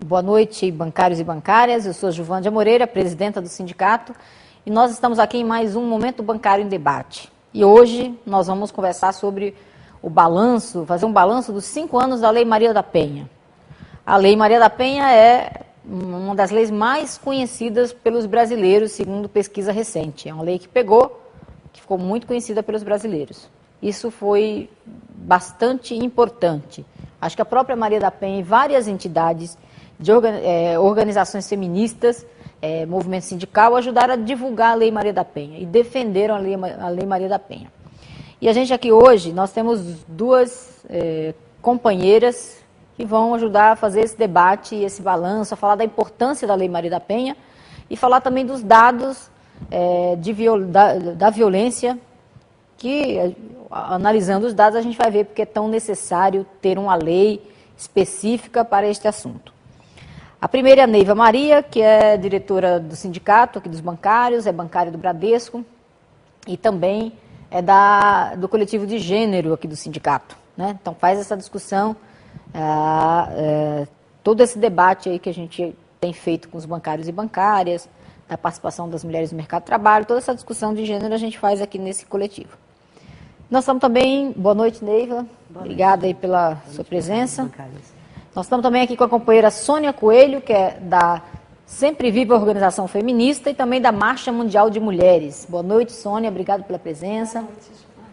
Boa noite, bancários e bancárias. Eu sou Juvândia Moreira, presidenta do sindicato, e nós estamos aqui em mais um Momento Bancário em Debate. E hoje nós vamos conversar sobre o balanço, fazer um balanço dos 5 anos da Lei Maria da Penha. A Lei Maria da Penha é uma das leis mais conhecidas pelos brasileiros, segundo pesquisa recente. É uma lei que ficou muito conhecida pelos brasileiros. Isso foi bastante importante. Acho que a própria Maria da Penha e várias entidades de organizações feministas, movimento sindical, ajudaram a divulgar a Lei Maria da Penha e defenderam a Lei Maria da Penha. E a gente aqui hoje, nós temos duas companheiras que vão ajudar a fazer esse debate, esse balanço, a falar da importância da Lei Maria da Penha e falar também dos dados da violência, que, analisando os dados, a gente vai ver porque é tão necessário ter uma lei específica para este assunto. A primeira é a Neiva Maria, que é diretora do sindicato aqui dos bancários, é bancária do Bradesco e também é do coletivo de gênero aqui do sindicato, né? Então faz essa discussão, todo esse debate aí que a gente tem feito com os bancários e bancárias, da participação das mulheres no mercado de trabalho, toda essa discussão de gênero a gente faz aqui nesse coletivo. Nós estamos também, boa noite, Neiva, obrigada aí pela sua presença. Nós estamos também aqui com a companheira Sônia Coelho, que é da Sempre Viva Organização Feminista e também da Marcha Mundial de Mulheres. Boa noite, Sônia, obrigado pela presença. Boa noite, Joana.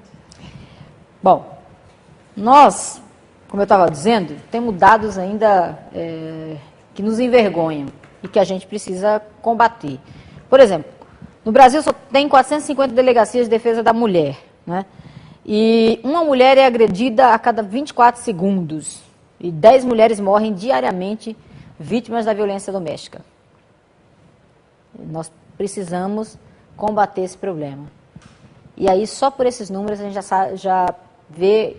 Bom, nós, como eu estava dizendo, temos dados ainda que nos envergonham e que a gente precisa combater. Por exemplo, no Brasil só tem 450 delegacias de defesa da mulher, né? E uma mulher é agredida a cada 24 segundos. E 10 mulheres morrem diariamente vítimas da violência doméstica. Nós precisamos combater esse problema. E aí, só por esses números, a gente já vê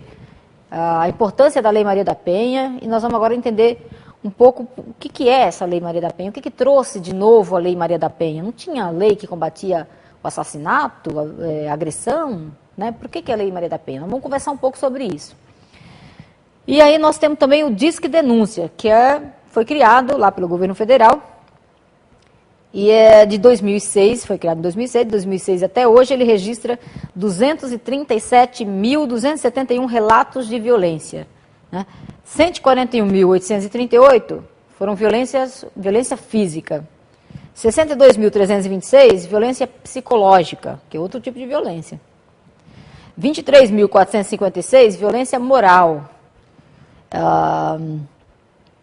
a importância da Lei Maria da Penha, e nós vamos agora entender um pouco o que é essa Lei Maria da Penha, o que trouxe de novo a Lei Maria da Penha. Não tinha lei que combatia o assassinato, a agressão, né? Por que a Lei Maria da Penha? Vamos conversar um pouco sobre isso. E aí nós temos também o Disque Denúncia, que foi criado lá pelo governo federal, e é de 2006, foi criado em 2006, de 2006 até hoje ele registra 237.271 relatos de violência, né? 141.838 foram violência física, 62.326 violência psicológica, que é outro tipo de violência, 23.456 violência moral,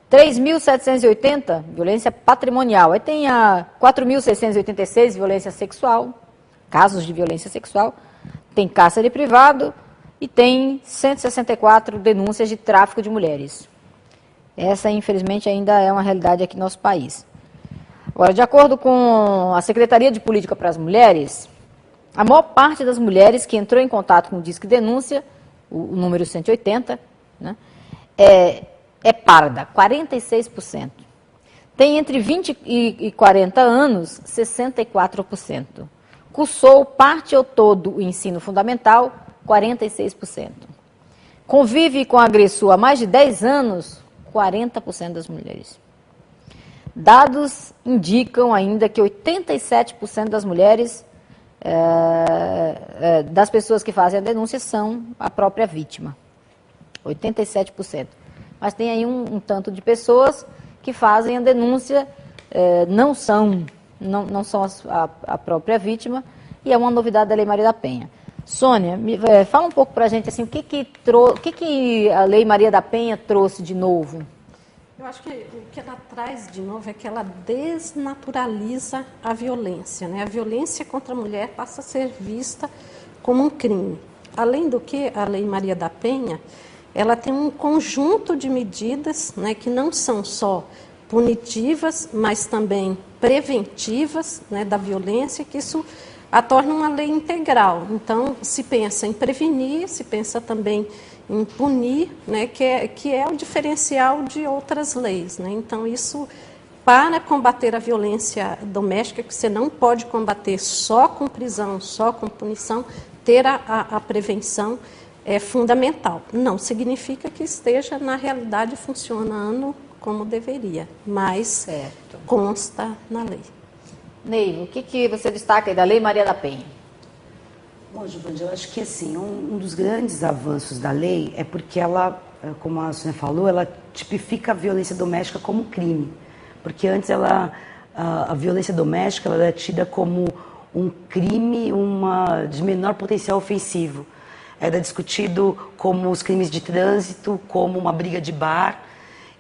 3.780, violência patrimonial. Aí tem a 4.686, violência sexual, casos de violência sexual. Tem cárcere privado e tem 164 denúncias de tráfico de mulheres. Essa, infelizmente, ainda é uma realidade aqui no nosso país. Agora, de acordo com a Secretaria de Política para as Mulheres, a maior parte das mulheres que entrou em contato com o Disque Denúncia, o número 180, né, é parda, 46%. Tem entre 20 e 40 anos, 64%. Cursou parte ou todo o ensino fundamental, 46%. Convive com agressor há mais de 10 anos, 40% das mulheres. Dados indicam ainda que 87% das mulheres, das pessoas que fazem a denúncia, são a própria vítima. 87%. Mas tem aí um tanto de pessoas que fazem a denúncia, não são a própria vítima, e é uma novidade da Lei Maria da Penha. Sônia, fala um pouco para a gente assim, o que a Lei Maria da Penha trouxe de novo? Eu acho que o que ela traz de novo é que ela desnaturaliza a violência, né? A violência contra a mulher passa a ser vista como um crime. Além do que, a Lei Maria da Penha, ela tem um conjunto de medidas, né, que não são só punitivas, mas também preventivas, né, da violência, que isso a torna uma lei integral. Então, se pensa em prevenir, se pensa também em punir, né, que é o diferencial de outras leis, né? Então, isso para combater a violência doméstica, que você não pode combater só com prisão, só com punição, ter a prevenção é fundamental. Não significa que esteja, na realidade, funcionando como deveria, mas consta na lei. Neiva, o que você destaca aí da Lei Maria da Penha? Bom, Giovanni, eu acho que assim, um dos grandes avanços da lei é porque ela, como a Sônia falou, ela tipifica a violência doméstica como crime. Porque antes a violência doméstica ela era tida como um crime de menor potencial ofensivo. Era discutido como os crimes de trânsito, como uma briga de bar.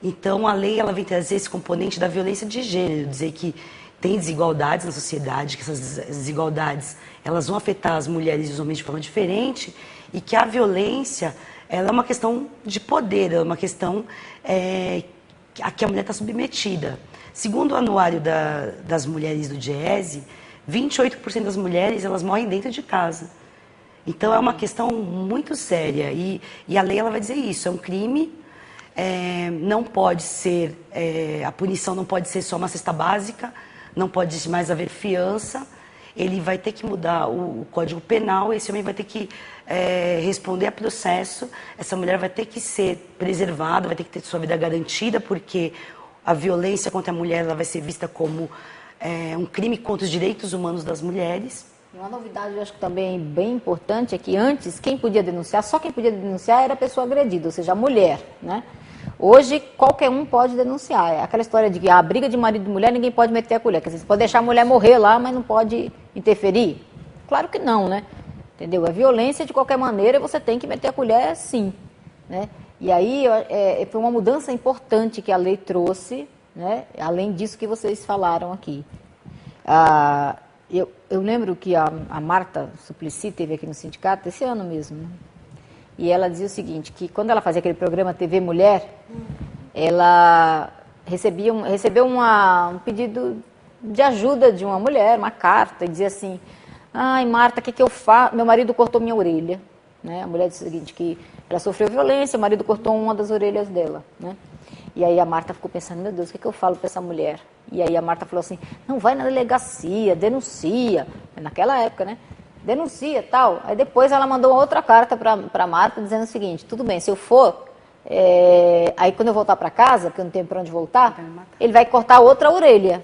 Então, a lei ela vem trazer esse componente da violência de gênero, dizer que tem desigualdades na sociedade, que essas desigualdades elas vão afetar as mulheres e os homens de forma diferente, e que a violência ela é uma questão de poder, é uma questão a que a mulher está submetida. Segundo o anuário das mulheres do DIEESE, 28% das mulheres elas morrem dentro de casa. Então é uma questão muito séria e a lei ela vai dizer isso, é um crime, não pode ser, a punição não pode ser só uma cesta básica, não pode mais haver fiança, ele vai ter que mudar o Código Penal, esse homem vai ter que responder a processo, essa mulher vai ter que ser preservada, vai ter que ter sua vida garantida, porque a violência contra a mulher ela vai ser vista como um crime contra os direitos humanos das mulheres. E uma novidade, eu acho que também bem importante, é que antes, quem podia denunciar, só quem podia denunciar era a pessoa agredida, ou seja, a mulher, né? Hoje, qualquer um pode denunciar. É aquela história de que a briga de marido e mulher, ninguém pode meter a colher. Quer dizer, você pode deixar a mulher morrer lá, mas não pode interferir? Claro que não, né? Entendeu? A violência, de qualquer maneira, você tem que meter a colher, sim, né? E aí, foi uma mudança importante que a lei trouxe, né? Além disso que vocês falaram aqui. Eu lembro que a Marta Suplicy esteve aqui no sindicato, esse ano mesmo, né? E ela dizia o seguinte, que quando ela fazia aquele programa TV Mulher, ela recebeu um pedido de ajuda de uma mulher, uma carta, e dizia assim, ai Marta, o que eu faço? Meu marido cortou minha orelha. Né? A mulher disse o seguinte, que ela sofreu violência, o marido cortou uma das orelhas dela. Né? E aí a Marta ficou pensando, meu Deus, o que eu falo para essa mulher? E aí a Marta falou assim, não, vai na delegacia, denuncia. Naquela época, né? Denuncia, tal. Aí depois ela mandou outra carta para a Marta dizendo o seguinte, tudo bem, se eu for, aí quando eu voltar para casa, porque eu não tenho para onde voltar, ele vai cortar outra orelha.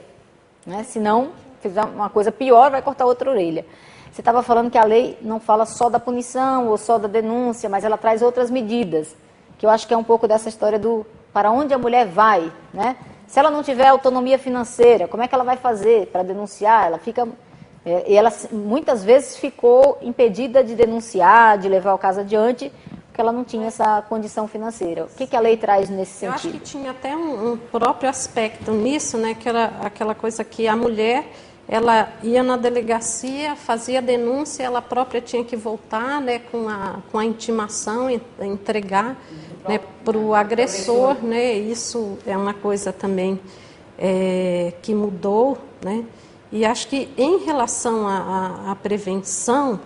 Né? Se não fizer uma coisa pior, vai cortar outra orelha. Você estava falando que a lei não fala só da punição ou só da denúncia, mas ela traz outras medidas, que eu acho que é um pouco dessa história do para onde a mulher vai, né? Se ela não tiver autonomia financeira, como é que ela vai fazer para denunciar? Ela fica... E ela muitas vezes ficou impedida de denunciar, de levar o caso adiante, porque ela não tinha essa condição financeira. O que a lei traz nesse sentido? Eu acho que tinha até um próprio aspecto nisso, né, que era aquela coisa que a mulher, ela ia na delegacia, fazia a denúncia, ela própria tinha que voltar, né, com a intimação, entregar, né, para o agressor, né, isso é uma coisa também que mudou, né. E acho que em relação à prevenção,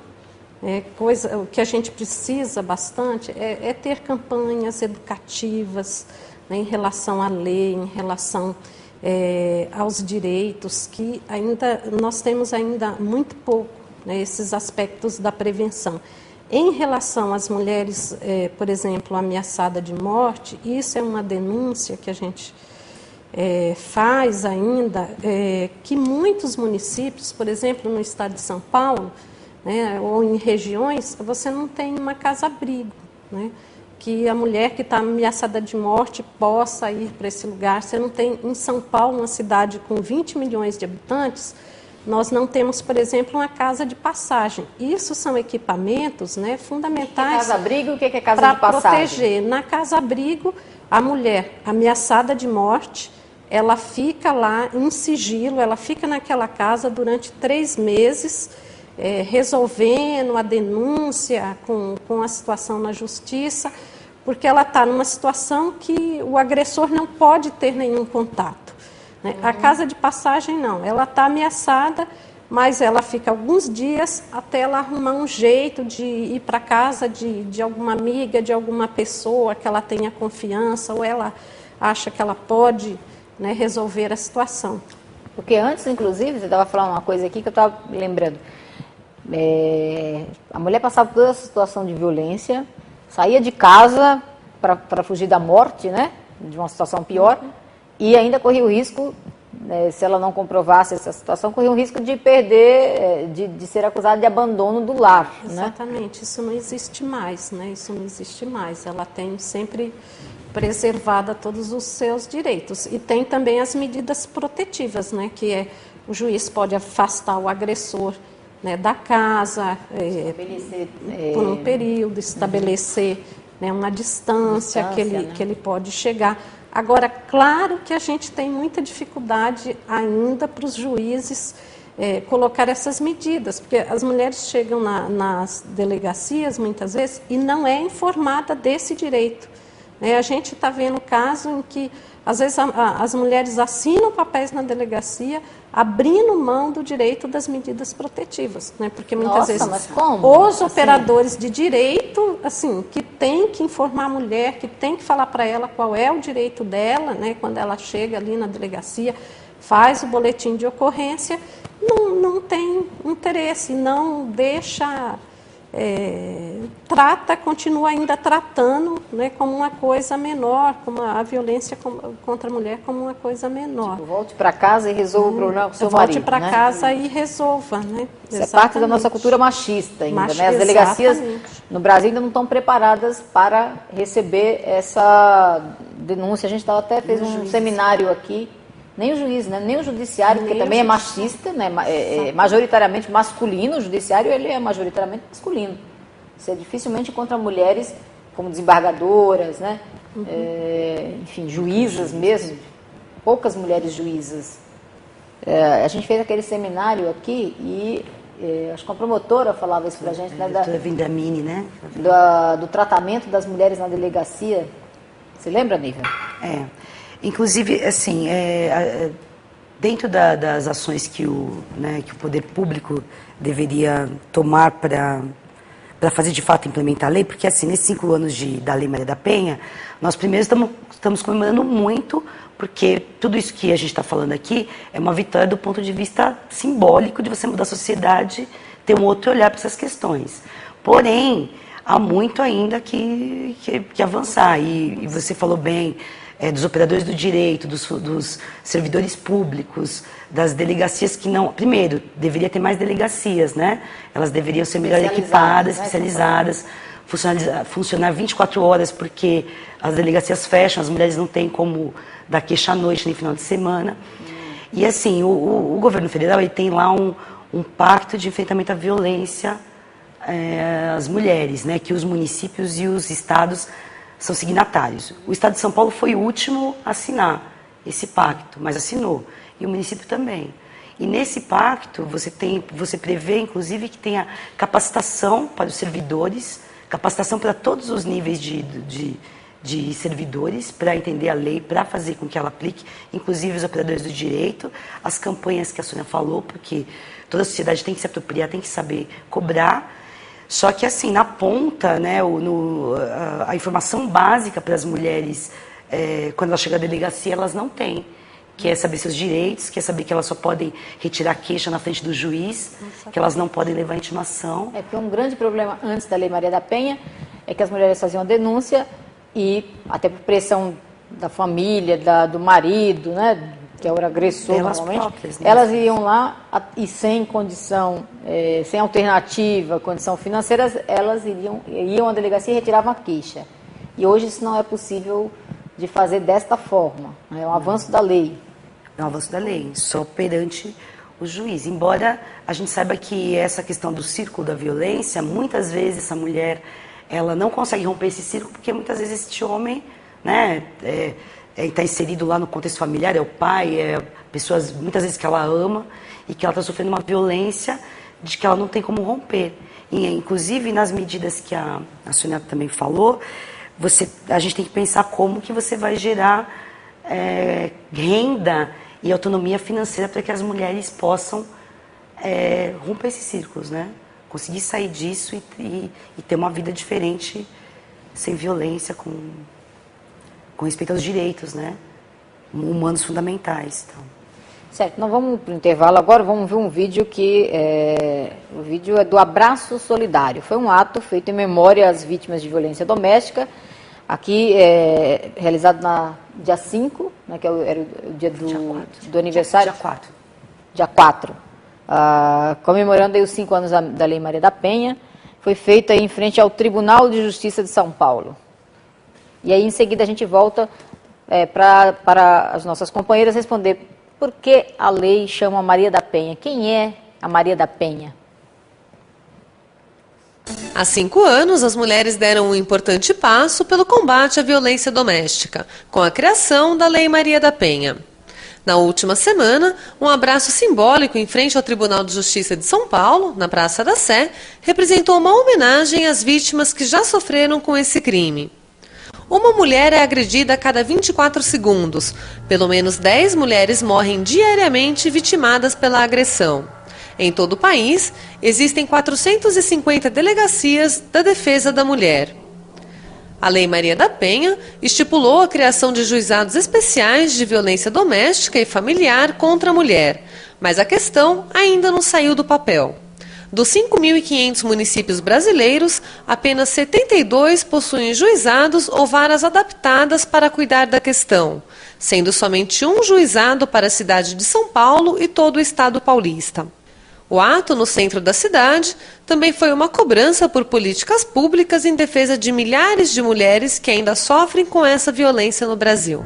o que a gente precisa bastante é ter campanhas educativas, né, em relação à lei, em relação aos direitos, que nós temos ainda muito pouco, né, esses aspectos da prevenção. Em relação às mulheres, por exemplo, ameaçadas de morte, isso é uma denúncia que a gente... faz ainda que muitos municípios, por exemplo, no estado de São Paulo, né, ou em regiões, você não tem uma casa-abrigo, né, que a mulher que está ameaçada de morte possa ir para esse lugar. Você não tem, em São Paulo, uma cidade com 20 milhões de habitantes, nós não temos, por exemplo, uma casa de passagem. Isso são equipamentos, né, fundamentais. Casa-abrigo, o que é casa de passagem? Para proteger. Na casa-abrigo, a mulher ameaçada de morte, ela fica lá em sigilo, ela fica naquela casa durante 3 meses, resolvendo a denúncia com a situação na justiça, porque ela está numa situação que o agressor não pode ter nenhum contato. Né? A casa de passagem não, ela está ameaçada, mas ela fica alguns dias até ela arrumar um jeito de ir para casa de alguma amiga, de alguma pessoa que ela tenha confiança, ou ela acha que ela pode... né, resolver a situação. Porque antes, inclusive, você estava falando uma coisa aqui que eu estava lembrando. A mulher passava por toda essa situação de violência, saía de casa para fugir da morte, né, de uma situação pior, e ainda corria o risco, se ela não comprovasse essa situação, corria o risco de perder, de ser acusada de abandono do lar. Exatamente, né? Isso não existe mais, né? Isso não existe mais. Ela tem sempre preservada todos os seus direitos. E tem também as medidas protetivas, né? Que é o juiz pode afastar o agressor, né, da casa por um período, estabelecer, né, uma distância que ele pode chegar. Agora, claro que a gente tem muita dificuldade ainda para os juízes colocar essas medidas, porque as mulheres chegam nas delegacias, muitas vezes, e não é informada desse direito. A gente está vendo o caso em que, às vezes, as mulheres assinam papéis na delegacia, abrindo mão do direito das medidas protetivas, né? Porque muitas vezes mas como? Os operadores de direito, assim, que tem que informar a mulher, que tem que falar para ela qual é o direito dela, né? Quando ela chega ali na delegacia, faz o boletim de ocorrência, não tem interesse, não deixa... continua ainda tratando, né, como uma coisa menor, como a violência contra a mulher como uma coisa menor. Tipo, volte para casa e resolva o problema com o seu marido. Volte para casa e resolva, né? Isso é parte da nossa cultura machista ainda, né? As delegacias no Brasil ainda não estão preparadas para receber essa denúncia. A gente fez um seminário aqui. Nem o juiz, né? Nem o judiciário, porque também é machista, né? Majoritariamente masculino. O judiciário ele é majoritariamente masculino. Você dificilmente encontra mulheres como desembargadoras, né? Enfim, juízas mesmo. Poucas mulheres juízas. A gente fez aquele seminário aqui e acho que a promotora falava isso pra gente, né? Doutora Vindamini, né? Do tratamento das mulheres na delegacia. Você lembra, Nívia? Inclusive, assim, dentro das ações que o poder público deveria tomar para fazer de fato implementar a lei, porque assim, nesses 5 anos da Lei Maria da Penha, nós primeiro estamos comemorando muito, porque tudo isso que a gente está falando aqui é uma vitória do ponto de vista simbólico de você mudar a sociedade, ter um outro olhar para essas questões. Porém, há muito ainda que avançar, e você falou bem... dos operadores do direito, dos servidores públicos, das delegacias que não... Primeiro, deveria ter mais delegacias, né? Elas deveriam ser melhor equipadas, especializadas, funcionar 24 horas, porque as delegacias fecham, as mulheres não têm como dar queixa à noite, nem final de semana. E assim, o governo federal ele tem lá um pacto de enfrentamento à violência às mulheres, né? Que os municípios e os estados... são signatários. O Estado de São Paulo foi o último a assinar esse pacto, mas assinou. E o município também. E nesse pacto, você prevê, inclusive, que tenha capacitação para os servidores, capacitação para todos os níveis de servidores, para entender a lei, para fazer com que ela aplique, inclusive os operadores do direito, as campanhas que a Sônia falou, porque toda a sociedade tem que se apropriar, tem que saber cobrar. Só que, assim, na ponta, né, a informação básica para as mulheres, quando elas chegam à delegacia, elas não têm. Que é saber seus direitos, que é saber que elas só podem retirar queixa na frente do juiz, que elas não podem levar intimação. Porque um grande problema antes da Lei Maria da Penha é que as mulheres faziam a denúncia e, até por pressão da família, do marido, né, que é o agressor normalmente, próprias, né? Elas iam lá e sem condição, sem alternativa, condição financeira, elas iam à delegacia e retiravam a queixa. E hoje isso não é possível de fazer desta forma. É um avanço da lei. É um avanço da lei, só perante o juiz. Embora a gente saiba que essa questão do círculo da violência, muitas vezes essa mulher ela não consegue romper esse círculo, porque muitas vezes este homem, né, está inserido lá no contexto familiar, é o pai, pessoas muitas vezes que ela ama e que ela está sofrendo uma violência de que ela não tem como romper. E, inclusive, nas medidas que a Sônia também falou, a gente tem que pensar como que você vai gerar renda e autonomia financeira para que as mulheres possam romper esses círculos, né? Conseguir sair disso e ter uma vida diferente, sem violência, com respeito aos direitos, né? humanos fundamentais. Então. Certo, nós vamos para o intervalo agora, vamos ver um vídeo o vídeo é do Abraço Solidário. Foi um ato feito em memória às vítimas de violência doméstica, aqui realizado na dia 5, né, que era o dia do aniversário. Dia 4. Comemorando aí os 5 anos da Lei Maria da Penha, foi feita em frente ao Tribunal de Justiça de São Paulo. E aí, em seguida, a gente volta para as nossas companheiras responder por que a lei chama Maria da Penha. Quem é a Maria da Penha? Há 5 anos, as mulheres deram um importante passo pelo combate à violência doméstica, com a criação da Lei Maria da Penha. Na última semana, um abraço simbólico em frente ao Tribunal de Justiça de São Paulo, na Praça da Sé, representou uma homenagem às vítimas que já sofreram com esse crime. Uma mulher é agredida a cada 24 segundos. Pelo menos 10 mulheres morrem diariamente vitimadas pela agressão. Em todo o país, existem 450 delegacias da defesa da mulher. A Lei Maria da Penha estipulou a criação de juizados especiais de violência doméstica e familiar contra a mulher, mas a questão ainda não saiu do papel. Dos 5.500 municípios brasileiros, apenas 72 possuem juizados ou varas adaptadas para cuidar da questão, sendo somente um juizado para a cidade de São Paulo e todo o estado paulista. O ato no centro da cidade também foi uma cobrança por políticas públicas em defesa de milhares de mulheres que ainda sofrem com essa violência no Brasil.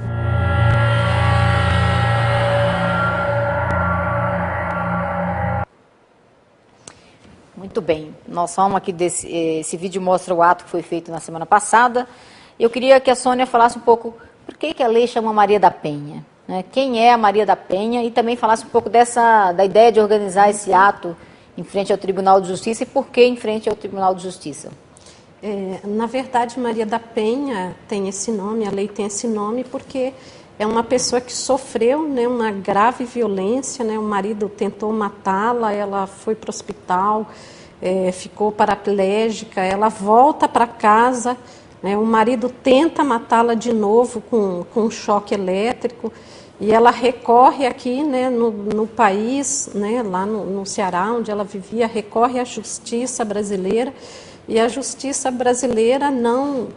Muito bem, nós falamos aqui esse vídeo mostra o ato que foi feito na semana passada. Eu queria que a Sônia falasse um pouco por que a lei chama Maria da Penha, né? Quem é a Maria da Penha, e também falasse um pouco da ideia de organizar esse ato em frente ao Tribunal de Justiça e por que em frente ao Tribunal de Justiça. Na verdade, Maria da Penha tem esse nome, a lei tem esse nome porque é uma pessoa que sofreu, né, uma grave violência, né, o marido tentou matá-la, ela foi para o hospital, ficou paraplégica, ela volta para casa, né, o marido tenta matá-la de novo com um choque elétrico e ela recorre aqui, né, no país, né, lá no Ceará, onde ela vivia, recorre à justiça brasileira e a justiça brasileira não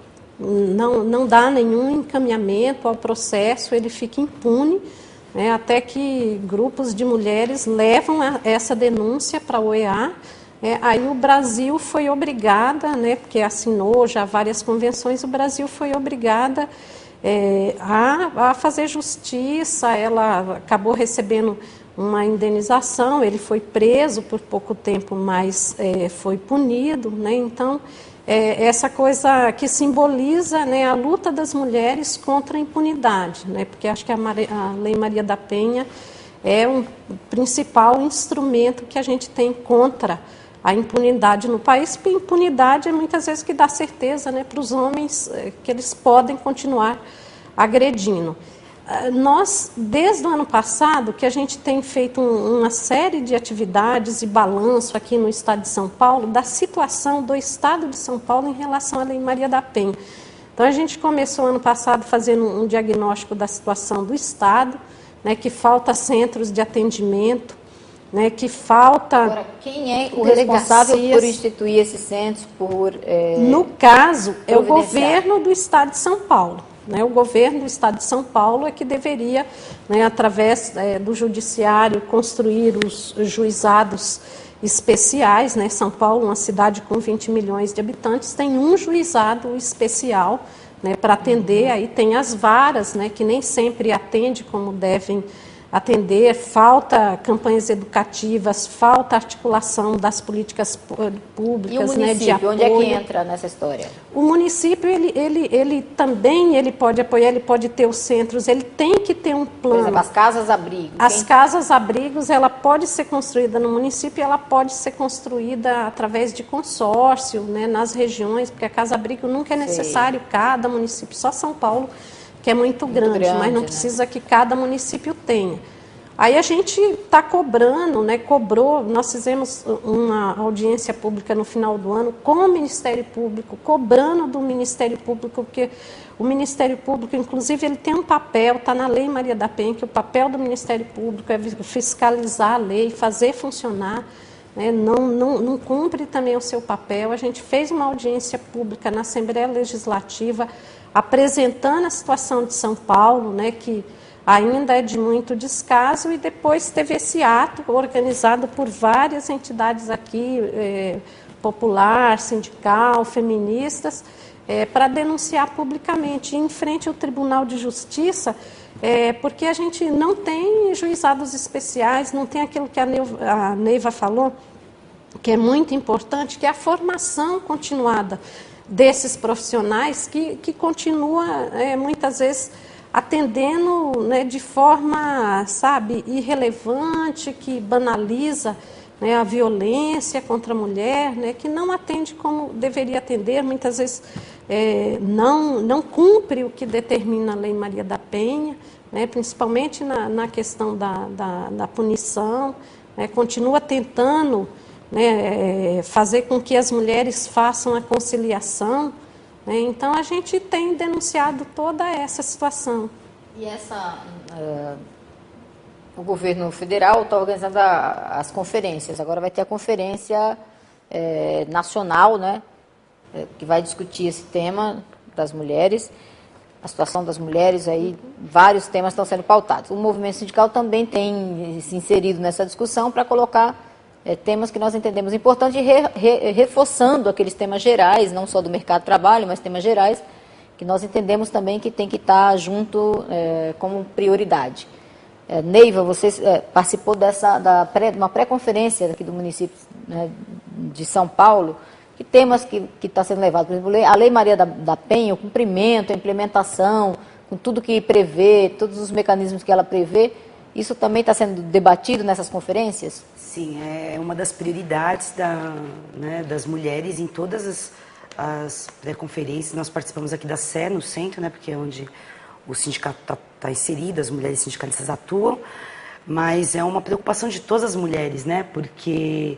dá nenhum encaminhamento ao processo, ele fica impune, né, até que grupos de mulheres levam essa denúncia para a OEA. Aí o Brasil foi obrigada, né, porque assinou já várias convenções, o Brasil foi obrigada a fazer justiça, ela acabou recebendo uma indenização, ele foi preso por pouco tempo, mas foi punido, né, então essa coisa que simboliza, né, a luta das mulheres contra a impunidade, né, porque acho que a Lei Maria da Penha é um principal instrumento que a gente tem contra a impunidade no país, porque a impunidade é muitas vezes que dá certeza, né, para os homens que eles podem continuar agredindo. Nós, desde o ano passado, que a gente tem feito uma série de atividades e balanço aqui no estado de São Paulo, da situação do estado de São Paulo em relação à Lei Maria da Penha. Então, a gente começou ano passado fazendo um diagnóstico da situação do estado, né, que falta centros de atendimento, né, que falta... Agora, quem é o responsável por instituir esses centros, No caso, é o governo do estado de São Paulo. Né, o governo do estado de São Paulo é que deveria, né, através do judiciário, construir os juizados especiais. Né, São Paulo, uma cidade com 20 milhões de habitantes, tem um juizado especial, né, para atender. Aí tem as varas, né, que nem sempre atende como devem atender, falta campanhas educativas, falta articulação das políticas públicas. E o município, né, de apoio. Onde é que entra nessa história? O município, ele também pode apoiar, ele pode ter os centros, ele tem que ter um plano. Por exemplo, as casas-abrigo. As casas-abrigos, ela pode ser construída no município, ela pode ser construída através de consórcio, né, nas regiões, porque a casa-abrigo nunca é necessário, cada município, só São Paulo, que é muito grande, mas não precisa que cada município tenha. Aí a gente está cobrando, né, nós fizemos uma audiência pública no final do ano com o Ministério Público, cobrando do Ministério Público, porque o Ministério Público, inclusive, ele tem um papel, está na Lei Maria da Penha, que o papel do Ministério Público é fiscalizar a lei, fazer funcionar, né, não cumpre também o seu papel. A gente fez uma audiência pública na Assembleia Legislativa, apresentando a situação de São Paulo, né, que ainda é de muito descaso, e depois teve esse ato organizado por várias entidades aqui, popular, sindical, feministas, para denunciar publicamente em frente ao Tribunal de Justiça, porque a gente não tem juizados especiais, não tem aquilo que a Neiva falou, que é muito importante, que é a formação continuada desses profissionais que continua, muitas vezes, atendendo, né, de forma, sabe, irrelevante, que banaliza, né, a violência contra a mulher, né, que não atende como deveria atender, muitas vezes não cumpre o que determina a Lei Maria da Penha, né, principalmente na questão da punição, né, continua tentando, né, fazer com que as mulheres façam a conciliação. Então, a gente tem denunciado toda essa situação. E o governo federal está organizando as conferências. Agora vai ter a conferência nacional, né, que vai discutir esse tema das mulheres, a situação das mulheres, aí vários temas estão sendo pautados. O movimento sindical também tem se inserido nessa discussão para colocar temas que nós entendemos importantes e reforçando aqueles temas gerais, não só do mercado de trabalho, mas temas gerais, que nós entendemos também que tem que estar junto como prioridade. Neiva, você participou de uma pré-conferência aqui do município, né, de São Paulo. Que temas que está sendo levado? Por exemplo, a Lei Maria da Penha, o cumprimento, a implementação, com tudo que prevê, todos os mecanismos que ela prevê, isso também está sendo debatido nessas conferências? Sim, é uma das prioridades das mulheres em todas as pré-conferências. Nós participamos aqui da SE, no centro, né, porque é onde o sindicato está inserido, as mulheres sindicalistas atuam, mas é uma preocupação de todas as mulheres, né, porque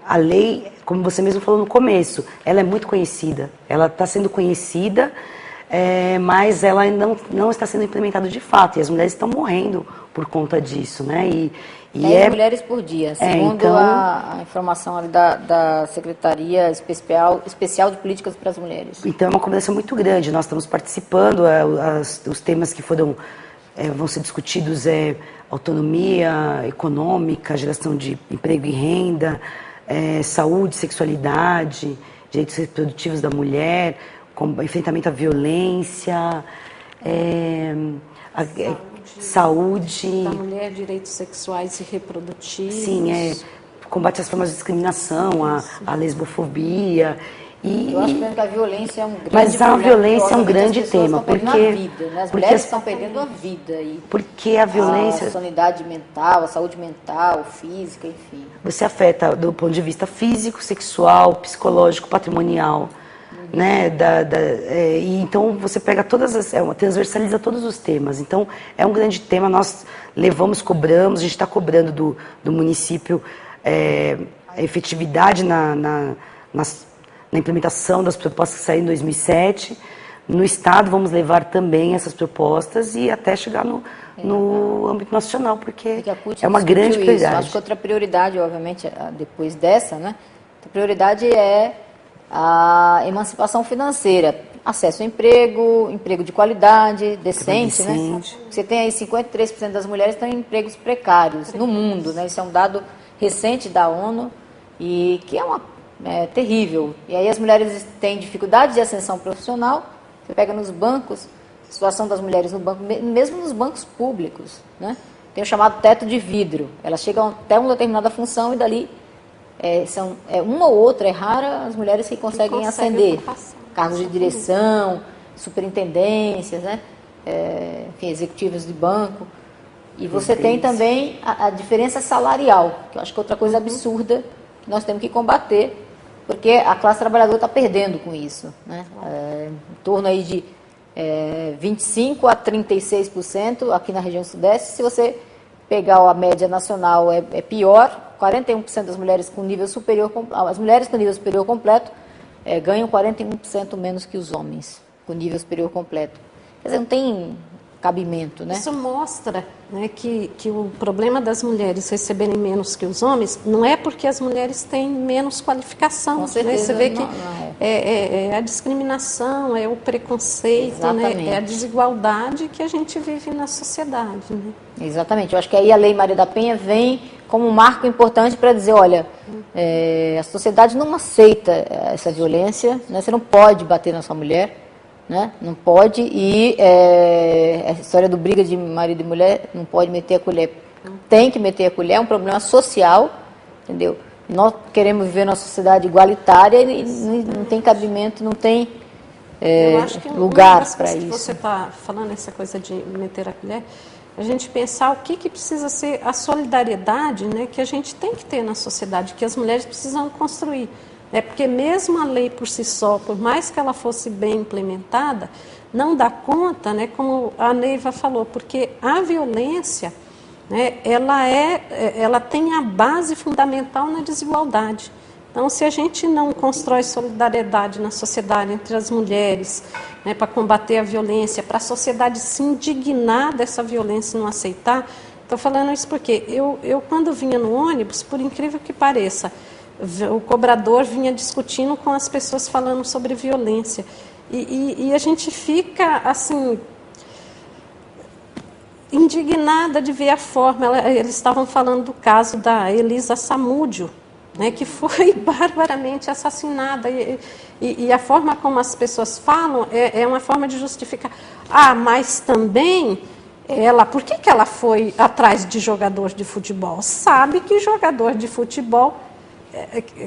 a lei, como você mesmo falou no começo, ela é muito conhecida, ela está sendo conhecida, mas ela ainda não está sendo implementada de fato, e as mulheres estão morrendo por conta disso, né? E 10 mulheres por dia, segundo então, a informação ali da Secretaria Especial de Políticas para as Mulheres. Então é uma cobrança muito grande, nós estamos participando, os temas que vão ser discutidos autonomia econômica, geração de emprego e renda, saúde, sexualidade, direitos reprodutivos da mulher, enfrentamento à violência, saúde da mulher, direitos sexuais e reprodutivos. Sim, combate às formas de discriminação, a lesbofobia. Eu acho que a violência é um grande Mas a violência é um grande tema, porque as mulheres estão perdendo a vida. Porque a violência... A sanidade mental, a saúde mental, física, enfim. Você afeta do ponto de vista físico, sexual, psicológico, patrimonial. Né, e então você pega transversaliza todos os temas. Então é um grande tema, nós cobramos, a gente está cobrando do município a efetividade na implementação das propostas que saíram em 2007. No Estado vamos levar também essas propostas e até chegar no âmbito nacional, porque é uma grande prioridade. Acho que outra prioridade, obviamente, depois dessa, né, a prioridade é a emancipação financeira, acesso ao emprego de qualidade, decente, né? Você tem aí 53% das mulheres estão em empregos precários no mundo, né? Isso é um dado recente da ONU e que é terrível. E aí as mulheres têm dificuldade de ascensão profissional. Você pega nos bancos, a situação das mulheres no banco, mesmo nos bancos públicos, né? Tem o chamado teto de vidro. Elas chegam até uma determinada função e dali uma ou outra, é rara as mulheres que conseguem ascender. Cargos de direção, superintendências, né? Enfim, executivos de banco. E você tem também a diferença salarial, que eu acho que é outra coisa absurda que nós temos que combater, porque a classe trabalhadora está perdendo com isso, né? Em torno aí de 25% a 36% aqui na região sudeste. Se você pegar a média nacional é pior, 41% das mulheres com nível superior, as mulheres com nível superior completo ganham 41% menos que os homens com nível superior completo. Quer dizer, não tem cabimento, né? Isso mostra, né, que o problema das mulheres receberem menos que os homens não é porque as mulheres têm menos qualificação. Com certeza, né? Você vê que não é a discriminação, é o preconceito, né? É a desigualdade que a gente vive na sociedade. Né? Exatamente. Eu acho que aí a Lei Maria da Penha vem como um marco importante para dizer, olha, a sociedade não aceita essa violência, né? Você não pode bater na sua mulher, né? Não pode, e a história do briga de marido e mulher, não pode meter a colher. Tem que meter a colher, é um problema social, entendeu? Nós queremos viver numa sociedade igualitária e não tem cabimento, não tem Eu acho que lugar para isso. Você está falando essa coisa de meter a colher, a gente pensar o que precisa ser a solidariedade, né, que a gente tem que ter na sociedade, que as mulheres precisam construir. Porque mesmo a lei por si só, por mais que ela fosse bem implementada, não dá conta, né, como a Neiva falou, porque a violência, né, ela tem a base fundamental na desigualdade. Então, se a gente não constrói solidariedade na sociedade entre as mulheres, né, para combater a violência, para a sociedade se indignar dessa violência e não aceitar, estou falando isso porque eu quando vinha no ônibus, por incrível que pareça, o cobrador vinha discutindo com as pessoas falando sobre violência. E a gente fica, assim, indignada de ver a forma. Eles estavam falando do caso da Elisa Samúdio, né, que foi barbaramente assassinada. E a forma como as pessoas falam é uma forma de justificar. Mas também por que ela foi atrás de jogador de futebol? Sabe que jogador de futebol...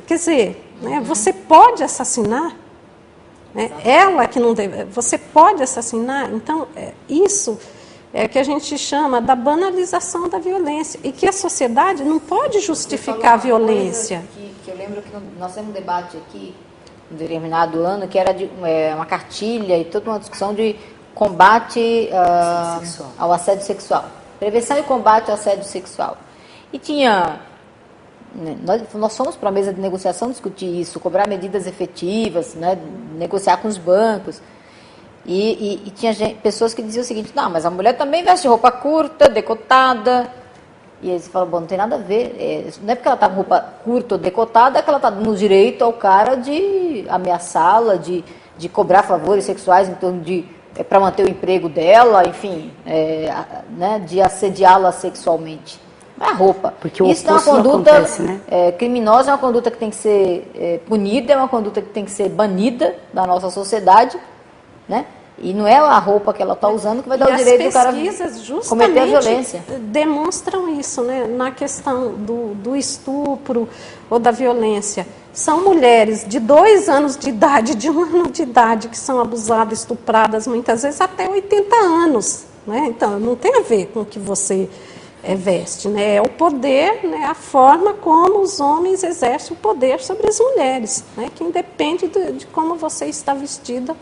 Quer dizer, né, você pode assassinar, né, ela que não deve, você pode assassinar. Então, isso é que a gente chama da banalização da violência e que a sociedade não pode justificar a violência. Que eu lembro que nós temos um debate aqui, em determinado ano, que era de uma cartilha e toda uma discussão de combate ao assédio sexual. Prevenção e combate ao assédio sexual. E tinha... Nós fomos para a mesa de negociação discutir isso, cobrar medidas efetivas, né, negociar com os bancos. E tinha pessoas que diziam o seguinte: não, mas a mulher também veste roupa curta, decotada. E eles falam: bom, não tem nada a ver. Não é porque ela está com roupa curta ou decotada que ela está dando direito ao cara de ameaçá-la, de cobrar favores sexuais em torno de para manter o emprego dela, enfim, né, de assediá-la sexualmente. Não é a roupa. Porque isso é uma conduta criminosa, é uma conduta que tem que ser punida, é uma conduta que tem que ser banida da nossa sociedade, né? E não é a roupa que ela está usando que vai dar o direito do cara cometer a violência. Demonstram isso, né? Na questão do estupro ou da violência. São mulheres de 2 anos de idade, de 1 ano de idade, que são abusadas, estupradas, muitas vezes até 80 anos. Né? Então, não tem a ver com o que você... veste, né? É o poder, né? A forma como os homens exercem o poder sobre as mulheres, né? Que independe de como você está vestida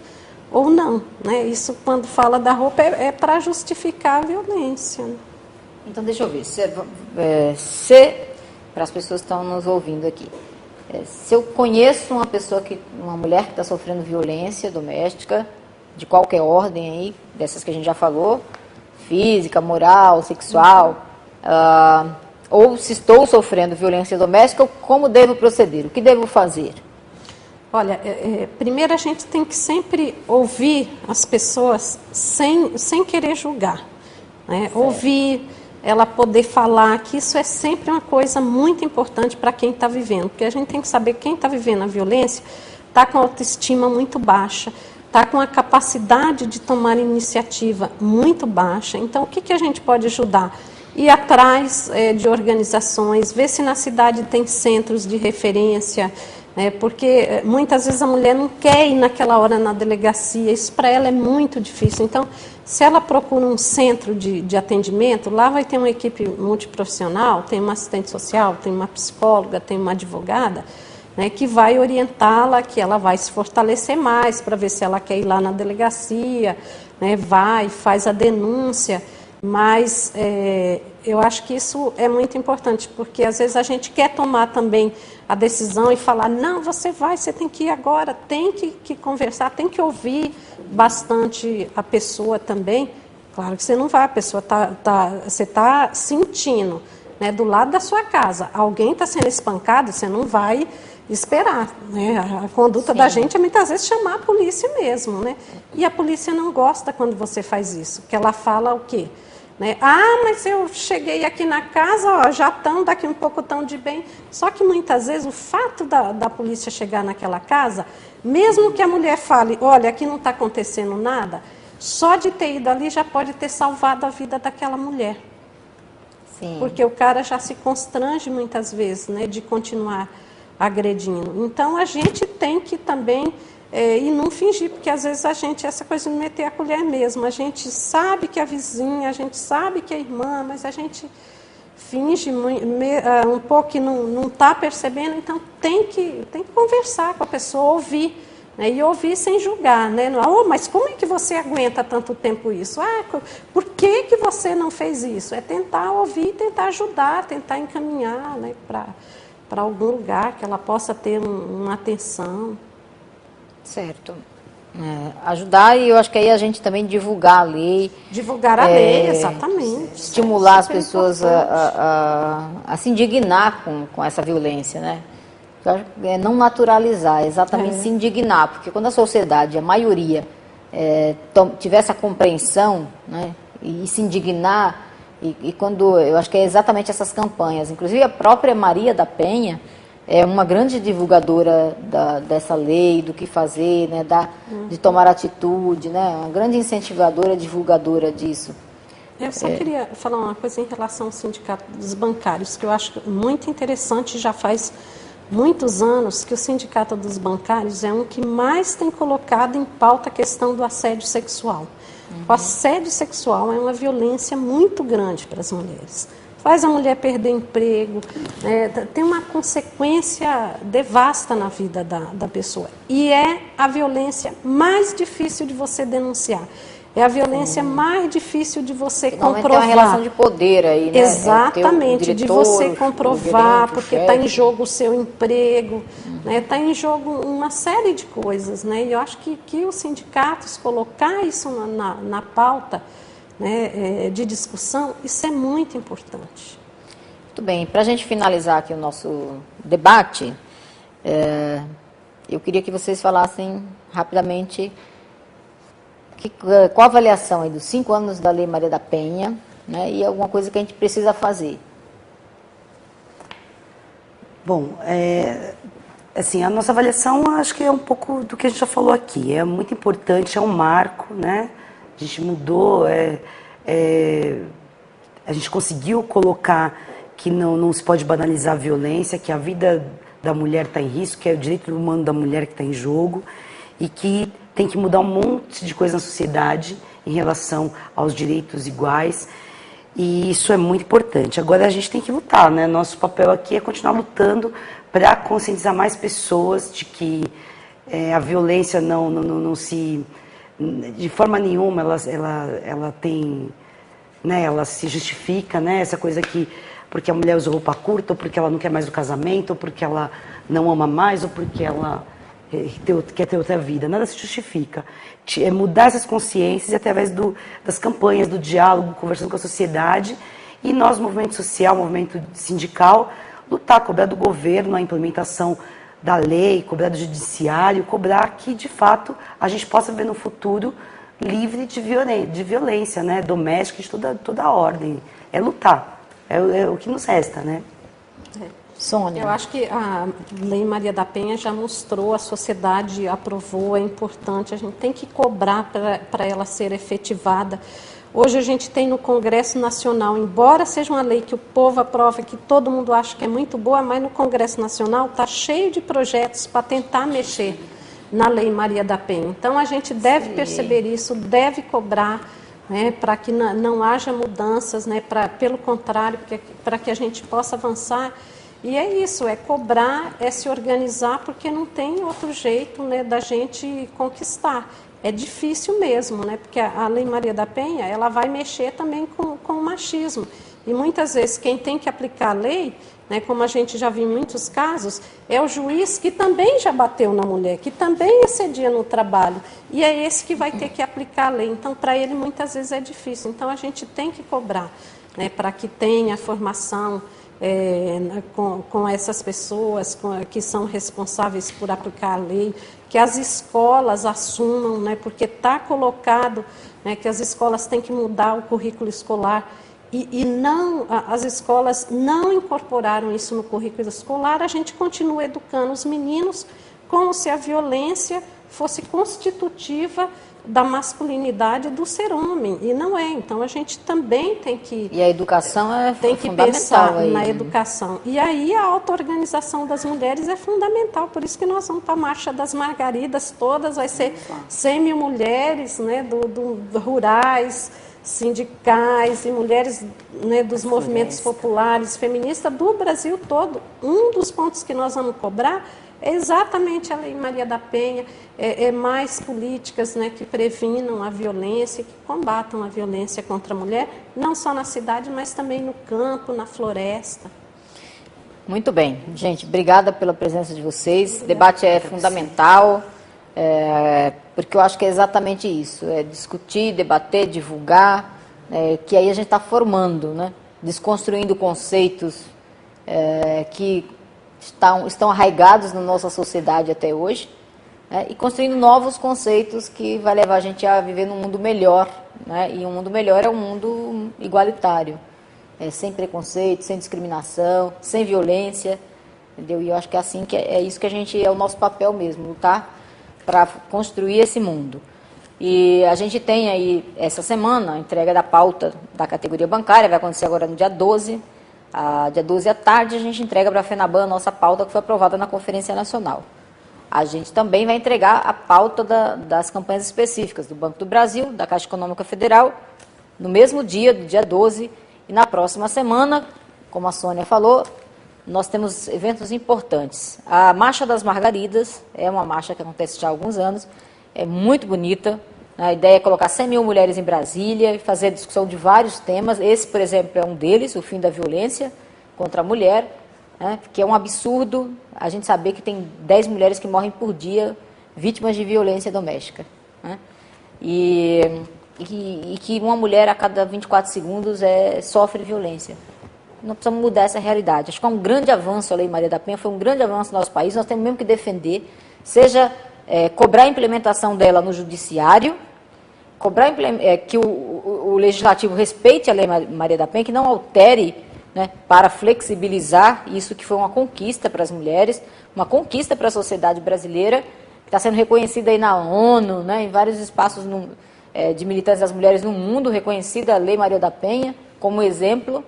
ou não, né? Isso, quando fala da roupa, é para justificar a violência. Né? Então, deixa eu ver, para as pessoas que estão nos ouvindo aqui, se eu conheço uma mulher que está sofrendo violência doméstica, de qualquer ordem aí, dessas que a gente já falou, física, moral, sexual, ou se estou sofrendo violência doméstica, como devo proceder? O que devo fazer? Olha, primeiro a gente tem que sempre ouvir as pessoas sem querer julgar. Né? Ouvir, ela poder falar, que isso é sempre uma coisa muito importante para quem está vivendo, porque a gente tem que saber que quem está vivendo a violência está com a autoestima muito baixa, está com a capacidade de tomar iniciativa muito baixa. Então, o que a gente pode ajudar? Ir atrás de organizações, ver se na cidade tem centros de referência, né, porque muitas vezes a mulher não quer ir naquela hora na delegacia, isso para ela é muito difícil. Então, se ela procura um centro de atendimento, lá vai ter uma equipe multiprofissional, tem uma assistente social, tem uma psicóloga, tem uma advogada, né, que vai orientá-la, que ela vai se fortalecer mais para ver se ela quer ir lá na delegacia, né, vai, faz a denúncia. Mas eu acho que isso é muito importante, porque às vezes a gente quer tomar também a decisão e falar, não, você tem que ir agora, tem que conversar, tem que ouvir bastante a pessoa também. Claro que você não vai, a pessoa você está sentindo, né, do lado da sua casa, alguém está sendo espancado, você não vai esperar, né? A conduta da gente é muitas vezes chamar a polícia mesmo, né? E a polícia não gosta quando você faz isso, porque ela fala o quê? Né? Ah, mas eu cheguei aqui na casa, ó, já estão, daqui um pouco estão de bem. Só que muitas vezes o fato da polícia chegar naquela casa, mesmo que a mulher fale, olha, aqui não está acontecendo nada, só de ter ido ali já pode ter salvado a vida daquela mulher. Sim. Porque o cara já se constrange muitas vezes, né, de continuar agredindo. Então a gente tem que também e não fingir, porque às vezes a gente, essa coisa de meter a colher mesmo, a gente sabe que é a vizinha, a gente sabe que é a irmã, mas a gente finge um pouco que não está percebendo, então tem que conversar com a pessoa, ouvir, né, e ouvir sem julgar, né? Não, oh, mas como é que você aguenta tanto tempo isso? Ah, por que você não fez isso? É tentar ouvir, tentar ajudar, tentar encaminhar, né, para algum lugar que ela possa ter uma atenção. Certo. Ajudar, e eu acho que aí a gente também divulgar a lei. Divulgar a lei, exatamente. Estimular as pessoas a se indignar com essa violência, né? Não naturalizar, exatamente se indignar, porque quando a sociedade, a maioria, tiver essa compreensão, né, e se indignar, e quando, eu acho que é exatamente essas campanhas, inclusive a própria Maria da Penha, é uma grande divulgadora dessa lei, do que fazer, né, de tomar atitude, né, uma grande incentivadora, divulgadora disso. Eu só queria falar uma coisa em relação ao Sindicato dos Bancários, que eu acho muito interessante, já faz muitos anos que o Sindicato dos Bancários é um que mais tem colocado em pauta a questão do assédio sexual. O assédio sexual é uma violência muito grande para as mulheres. Faz a mulher perder emprego, tem uma consequência devasta na vida da pessoa. E é a violência mais difícil de você denunciar. É a violência mais difícil de você comprovar. Tem uma relação de poder aí, né? Exatamente, de você comprovar, porque está em jogo o seu emprego, está em jogo uma série de coisas, né? E eu acho que os sindicatos colocar isso na pauta, né, de discussão, isso é muito importante. Muito bem, para a gente finalizar aqui o nosso debate, eu queria que vocês falassem rapidamente qual a avaliação aí dos 5 anos da Lei Maria da Penha, né, e alguma coisa que a gente precisa fazer. Bom, assim, a nossa avaliação acho que é um pouco do que a gente já falou aqui. É muito importante, é um marco, né? A gente mudou, a gente conseguiu colocar que não se pode banalizar a violência, que a vida da mulher está em risco, que é o direito humano da mulher que está em jogo, e que tem que mudar um monte de coisa na sociedade em relação aos direitos iguais, e isso é muito importante. Agora a gente tem que lutar, né? Nosso papel aqui é continuar lutando para conscientizar mais pessoas de que a violência não se... de forma nenhuma ela tem, né, ela se justifica, né, essa coisa que porque a mulher usa roupa curta, ou porque ela não quer mais o casamento, ou porque ela não ama mais, ou porque ela quer ter outra vida, nada se justifica. É mudar essas consciências através das campanhas, do diálogo, conversando com a sociedade, e nós, movimento social, movimento sindical, lutar, cobrar do governo a implementação da lei, cobrar do judiciário, cobrar que, de fato, a gente possa viver no futuro livre de violência, né, doméstica, de toda a ordem. É lutar, é o que nos resta, né? Sônia. Eu acho que a Lei Maria da Penha já mostrou, a sociedade aprovou, é importante, a gente tem que cobrar para ela ser efetivada. Hoje a gente tem no Congresso Nacional, embora seja uma lei que o povo aprova, que todo mundo acha que é muito boa, mas no Congresso Nacional está cheio de projetos para tentar mexer na Lei Maria da Penha. Então a gente deve perceber isso, deve cobrar, né, para que não haja mudanças, né, pelo contrário, para que a gente possa avançar. E é isso, é cobrar, é se organizar, porque não tem outro jeito, né, da gente conquistar. é difícil mesmo, né? Porque a Lei Maria da Penha, ela vai mexer também com o machismo. E muitas vezes quem tem que aplicar a lei, né, como a gente já viu em muitos casos, é o juiz que também já bateu na mulher, que também assedia no trabalho. E é esse que vai ter que aplicar a lei. Então, para ele, muitas vezes é difícil. Então, a gente tem que cobrar, né, para que tenha formação com essas pessoas que são responsáveis por aplicar a lei, que as escolas assumam, né, porque está colocado, né, que as escolas têm que mudar o currículo escolar. E não, as escolas não incorporaram isso no currículo escolar, a gente continua educando os meninos como se a violência fosse constitutiva da masculinidade do ser homem, e não é. Então, a gente também tem que... E a educação tem que pensar aí, na educação. E aí, a auto-organização das mulheres é fundamental, por isso que nós vamos para a Marcha das Margaridas todas, vai ser 100 mil mulheres, né, rurais, sindicais e mulheres, né, dos movimentos populares, feministas do Brasil todo. Um dos pontos que nós vamos cobrar é exatamente a Lei Maria da Penha, mais políticas, né, que previnam a violência, que combatam a violência contra a mulher, não só na cidade, mas também no campo, na floresta. Muito bem. Gente, obrigada pela presença de vocês. O debate é fundamental. Porque eu acho que é exatamente isso, é discutir, debater, divulgar, que aí a gente está formando, né? Desconstruindo conceitos que estão arraigados na nossa sociedade até hoje, e construindo novos conceitos que vai levar a gente a viver num mundo melhor, né? E um mundo melhor é um mundo igualitário, sem preconceito, sem discriminação, sem violência, entendeu? E eu acho que é isso que é o nosso papel mesmo, lutar para construir esse mundo. E a gente tem aí, essa semana, a entrega da pauta da categoria bancária, vai acontecer agora no dia 12. Dia 12 à tarde, a gente entrega para a FENABAN a nossa pauta que foi aprovada na Conferência Nacional. A gente também vai entregar a pauta das campanhas específicas do Banco do Brasil, da Caixa Econômica Federal, no mesmo dia, do dia 12, e na próxima semana, como a Sônia falou, nós temos eventos importantes. A Marcha das Margaridas é uma marcha que acontece já há alguns anos, é muito bonita. A ideia é colocar 100 mil mulheres em Brasília e fazer a discussão de vários temas. Esse, por exemplo, é um deles, o fim da violência contra a mulher, né, porque é um absurdo a gente saber que tem 10 mulheres que morrem por dia vítimas de violência doméstica, né, e que uma mulher a cada 24 segundos sofre violência. Nós precisamos mudar essa realidade. Acho que é um grande avanço a Lei Maria da Penha, foi um grande avanço no nosso país, nós temos mesmo que defender, seja cobrar a implementação dela no judiciário, cobrar que o legislativo respeite a Lei Maria da Penha, que não altere, né, para flexibilizar isso que foi uma conquista para as mulheres, uma conquista para a sociedade brasileira, que está sendo reconhecida aí na ONU, né, em vários espaços de militância das mulheres no mundo, reconhecida a Lei Maria da Penha como exemplo.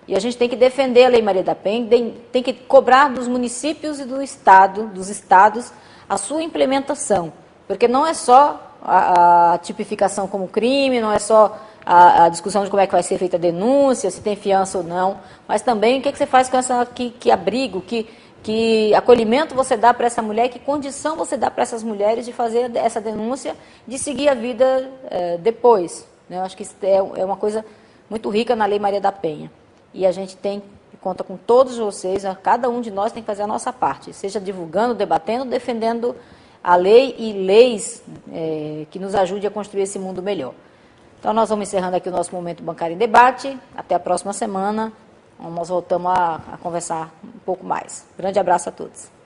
E a gente tem que defender a Lei Maria da Penha, tem que cobrar dos municípios e dos estados, a sua implementação. Porque não é só a tipificação como crime, não é só a discussão de como é que vai ser feita a denúncia, se tem fiança ou não, mas também o que você faz com que abrigo, que acolhimento você dá para essa mulher, que condição você dá para essas mulheres de fazer essa denúncia, de seguir a vida depois. Né? Eu acho que isso é uma coisa muito rica na Lei Maria da Penha. E a gente conta com todos vocês, cada um de nós tem que fazer a nossa parte, seja divulgando, debatendo, defendendo a lei e leis que nos ajude a construir esse mundo melhor. Então, nós vamos encerrando aqui o nosso Momento Bancário em Debate. Até a próxima semana, nós voltamos a conversar um pouco mais. Grande abraço a todos.